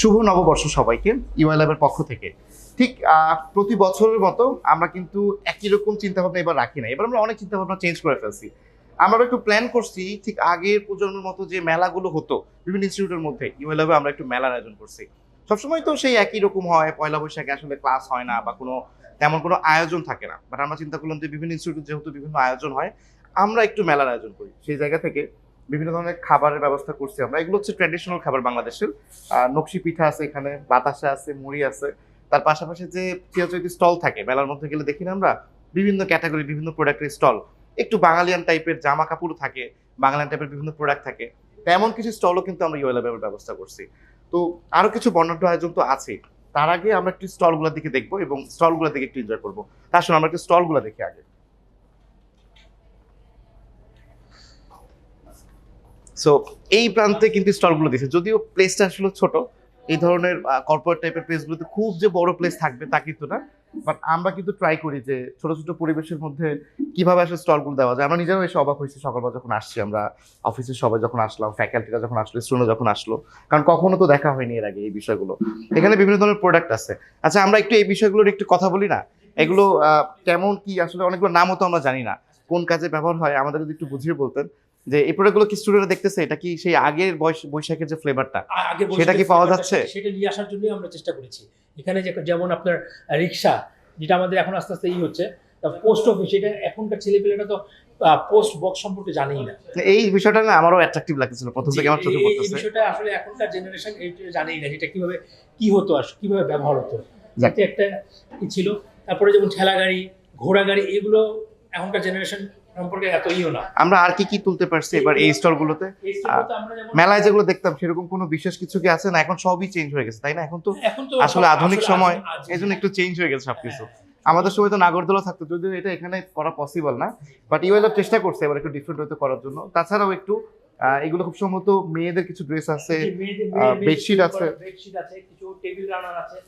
শুভ নববর্ষ সবাইকে ইউআই ল্যাবের পক্ষ থেকে। ঠিক প্রতি বছরের মতো আমরা কিন্তু একই রকম চিন্তাভাবনা এবার রাখি না, এবার আমরা অনেক চিন্তাভাবনা চেঞ্জ করে ফেলছি। আমরা একটু প্ল্যান করছি, ঠিক আগের প্রজন্মের মতো যে মেলাগুলো হতো বিভিন্ন ইনস্টিটিউটের মধ্যে, ইউআই ল্যাবে আমরা একটু মেলার আয়োজন করছি। সবসময় তো সেই একই রকম হয়, পয়লা বৈশাখে আসলে ক্লাস হয় না বা তেমন কোনো আয়োজন থাকে না, বাট আমরা চিন্তা করলাম যে বিভিন্ন ইনস্টিটিউট যেহেতু বিভিন্ন আয়োজন হয়, আমরা একটু মেলার আয়োজন করি। সেই জায়গা থেকে বিভিন্ন ধরনের খাবারের ব্যবস্থা করছি আমরা। এগুলো হচ্ছে ট্র্যাডিশনাল খাবার বাংলাদেশের। নকশি পিঠা আছে, এখানে বাতাসা আছে, মুড়ি আছে। তার পাশাপাশি যে চিরাচরিত স্টল থাকে মেলার মধ্যে গেলে দেখি না আমরা, বিভিন্ন ক্যাটাগরি বিভিন্ন প্রোডাক্টের স্টল, একটু বাঙালিয়ান টাইপের জামা কাপড় থাকে, বাঙালিয়ান টাইপের বিভিন্ন প্রোডাক্ট থাকে, তেমন কিছু স্টলও কিন্তু আমরা ইউএল ল্যাবের ব্যবস্থা করছি। তো আরো কিছু বর্ণাঢ্য আয়োজন তো আছে, তার আগে আমরা একটু স্টলগুলোর দিকে দেখবো এবং স্টলগুলোর দিকে একটু এনজয় করবো। তার সঙ্গে আমরা একটু স্টলগুলো দেখি আগে। সো এই প্রান্তে কিন্তু স্টলগুলো দিয়েছে, যদিও প্লেসটা আসলে ছোট। এই ধরনের কর্পোরেট টাইপের প্লেসগুলোতে খুব যে বড় প্লেস থাকবে তা কিন্তু না, বাট আমরা কিন্তু ট্রাই করি যে ছোট ছোট পরিবেশের মধ্যে কিভাবে আসলে স্টলগুলো দেওয়া যায়। আমরা নিজেরাও এসে অবাক হয়েছি সকালবেলা যখন আসছি, আমরা অফিসের সবাই যখন আসলাম, ফ্যাকাল্টিরা যখন আসলো, স্টুডেন্ট যখন আসলো, কারণ কখনো তো দেখা হয়নি এর আগে এই বিষয়গুলো। এখানে বিভিন্ন ধরনের প্রোডাক্ট আছে। আচ্ছা, আমরা একটু এই বিষয়গুলোর একটু কথা বলি না? এগুলো কেমন কি আসলে, অনেকগুলো নামও তো আমরা জানি না, কোন কাজে ব্যবহার হয়, আমাদের যদি একটু বুঝিয়ে বলতেন যে এই প্রোডাক্টগুলো কি স্টুডেন্টরা দেখতেছে, এটা কি সেই আগের বৈশাখের যে ফ্লেভারটা সেটা কি পাওয়া যাচ্ছে? সেটা নিয়ে আসার জন্যই আমরা চেষ্টা করেছি। এখানে যেমন আপনার রিক্সা, যেটা আমাদের এখন আস্তে আস্তে হচ্ছে, পোস্ট অফিস, এটা এখনকার ছেলেপেলেরা তো পোস্ট বক্স সম্পর্কে জানেই না। এই বিষয়টা না আমারও অ্যাট্রাকটিভ লাগছিল প্রথম থেকে, আমার চোখে পড়তেছে। এই বিষয়টা আসলে এখনকার জেনারেশন জানেই না, যেটা কিভাবে কি হতো আর কিভাবে ব্যবহার হতো। যাতে একটা ছিল। তারপরে যেমন ঠেলা গাড়ি, ঘোড়া গাড়ি, এগুলো এখনকার জেনারেশন সম্পর্কে এত না। আমরা আর কি কি তুলতে পারছি এবার এই স্টলগুলোতে? মেলায় যেগুলো দেখতাম সেরকম কোনো বিশেষ কিছু কি আছে না? এখন সবই চেঞ্জ হয়ে গেছে, তাই না? এখন তো আসলে আধুনিক সময়, এই জন্য একটু চেঞ্জ হয়ে গেছে সবকিছু। আমাদের সময় তো নাগরদোলা থাকতো, যদিও এটা এখানে করা পসিবল না, বাট ইউএল চেষ্টা করছে এবার একটু ডিফারেন্ট হতে করার জন্য। তাছাড়াও একটু এগুলো খুব সম্ভবত মেয়েদের কিছু ড্রেস আছে, বেডশিট আছে, কিছু টেবিল রানার আছে।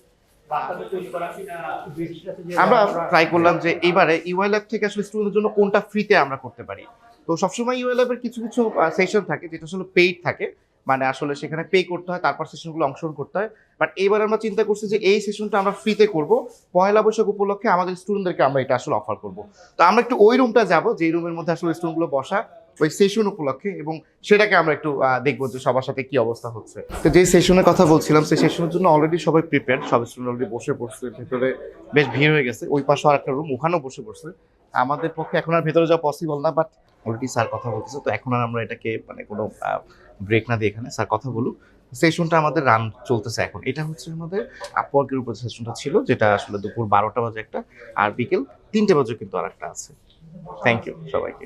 আমরা ট্রাই করলাম যে এইবারে ইউআই ল্যাব থেকে আসলে স্টুডেন্টদের জন্য কোনটা ফ্রিতে আমরা করতে পারি। তো সবসময় ইউআই ল্যাবের কিছু কিছু সেশন থাকে যেটা আসলে পেইড থাকে, মানে আসলে সেখানে পে করতে হয়, তারপর সেশনগুলো অংশগ্রহণ করতে হয়। বাট এইবার আমরা চিন্তা করছি যে এই সেশনটা আমরা ফ্রিতে করব, পয়লা বৈশাখ উপলক্ষে আমাদের স্টুডেন্টদেরকে আমরা এটা আসলে অফার করব। তো আমরা একটু ওই রুমটা যাব, যে রুমের মধ্যে আসলে স্টুডেন্টগুলো বসা ওই সেশন উপলক্ষে, এবং সেটাকে আমরা একটু দেখবো যে সবার সাথে কি অবস্থা হচ্ছে। তো যে সেশনের কথা বলছিলাম, সেই সেশনের জন্য অলরেডি সবাই প্রিপেয়ার, সব স্টুডেন্ট অলরেডি বসে পড়ছে, ভেতরে বেশ ভিড় হয়ে গেছে। ওই পাশে আর একটা রুম, ওখানেও বসে পড়ছে। আমাদের পক্ষে এখন আর ভেতরে যাওয়া পসিবল না, বাট অলরেডি স্যার কথা বলতেছে, তো এখন আর আমরা এটাকে মানে কোনো ব্রেক না দিয়ে এখানে স্যার কথা বলুক। সেশনটা আমাদের রান চলতেছে এখন। এটা হচ্ছে আমাদের আপওয়ার্কের উপর সেশনটা ছিল, যেটা আসলে দুপুর 12টা বাজে একটা, আর বিকেল 3টে বাজে কিন্তু আর একটা আছে। থ্যাংক ইউ সবাইকে।